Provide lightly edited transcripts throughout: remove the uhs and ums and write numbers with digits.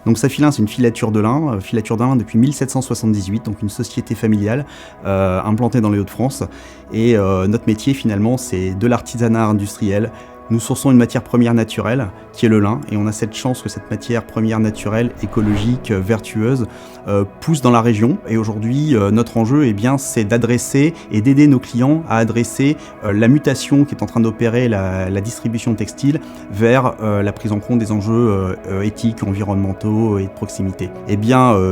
Donc Safilin, c'est une filature de lin depuis 1778, donc une société familiale implantée dans les Hauts-de-France. Et notre métier finalement, c'est de l'artisanat industriel. Nous sourçons une matière première naturelle, qui est le lin, et on a cette chance que cette matière première naturelle, écologique, vertueuse, pousse dans la région. Et aujourd'hui, notre enjeu, c'est d'adresser et d'aider nos clients à adresser la mutation qui est en train d'opérer la distribution textile vers la prise en compte des enjeux éthiques, environnementaux et de proximité.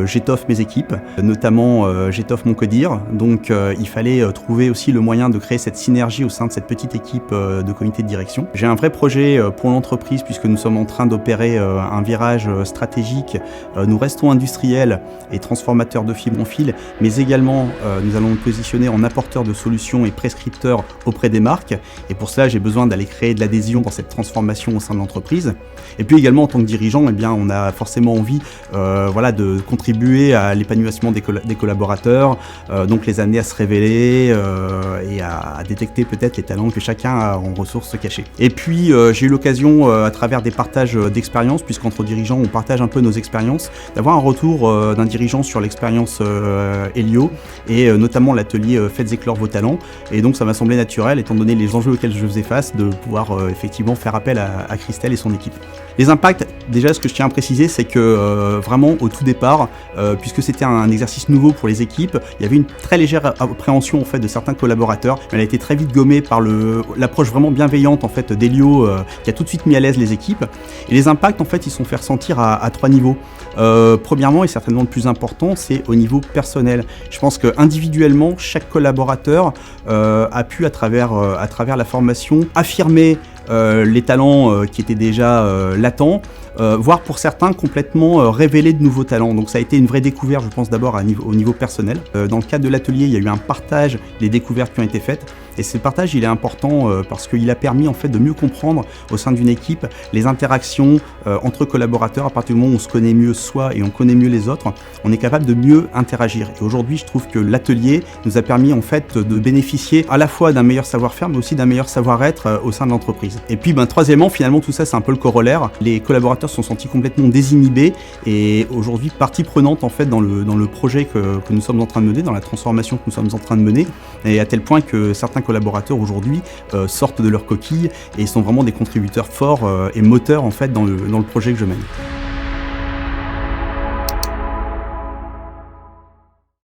J'étoffe mes équipes, notamment j'étoffe mon codir. Donc il fallait trouver aussi le moyen de créer cette synergie au sein de cette petite équipe de comité de direction. J'ai un vrai projet pour l'entreprise puisque nous sommes en train d'opérer un virage stratégique. Nous restons industriels et transformateurs de fibres en fil, mais également nous allons nous positionner en apporteurs de solutions et prescripteurs auprès des marques. Et pour cela, j'ai besoin d'aller créer de l'adhésion dans cette transformation au sein de l'entreprise. Et puis également en tant que dirigeant, on a forcément envie de contribuer à l'épanouissement des collaborateurs, donc les amener à se révéler et à détecter peut-être les talents que chacun a en ressources cachées. Et puis j'ai eu l'occasion à travers des partages d'expériences, puisqu'entre dirigeants on partage un peu nos expériences, d'avoir un retour d'un dirigeant sur l'expérience Helio et notamment l'atelier Faites éclore vos talents. Et donc ça m'a semblé naturel, étant donné les enjeux auxquels je faisais face, de pouvoir effectivement faire appel à Christelle et son équipe. Les impacts, déjà ce que je tiens à préciser, c'est que vraiment au tout départ, puisque c'était un exercice nouveau pour les équipes, il y avait une très légère appréhension en fait de certains collaborateurs, mais elle a été très vite gommée par l'approche vraiment bienveillante en fait d'Helio qui a tout de suite mis à l'aise les équipes. Et les impacts en fait ils sont fait ressentir à 3 niveaux. Premièrement et certainement le plus important, c'est au niveau personnel. Je pense que individuellement chaque collaborateur a pu à travers la formation affirmer les talents qui étaient déjà latents, voire pour certains complètement révéler de nouveaux talents. Donc ça a été une vraie découverte, je pense d'abord au niveau personnel. Dans le cadre de l'atelier, il y a eu un partage des découvertes qui ont été faites. Et ce partage, il est important parce qu'il a permis en fait de mieux comprendre au sein d'une équipe les interactions entre collaborateurs. À partir du moment où on se connaît mieux soi et on connaît mieux les autres, on est capable de mieux interagir. Et aujourd'hui, je trouve que l'atelier nous a permis en fait de bénéficier à la fois d'un meilleur savoir-faire, mais aussi d'un meilleur savoir-être au sein de l'entreprise. Et puis, troisièmement, finalement, tout ça, c'est un peu le corollaire. Les collaborateurs se sont sentis complètement désinhibés et aujourd'hui partie prenante en fait dans le projet que nous sommes en train de mener, dans la transformation que nous sommes en train de mener, et à tel point que certains collaborateurs aujourd'hui sortent de leur coquille et sont vraiment des contributeurs forts et moteurs en fait dans le projet que je mène.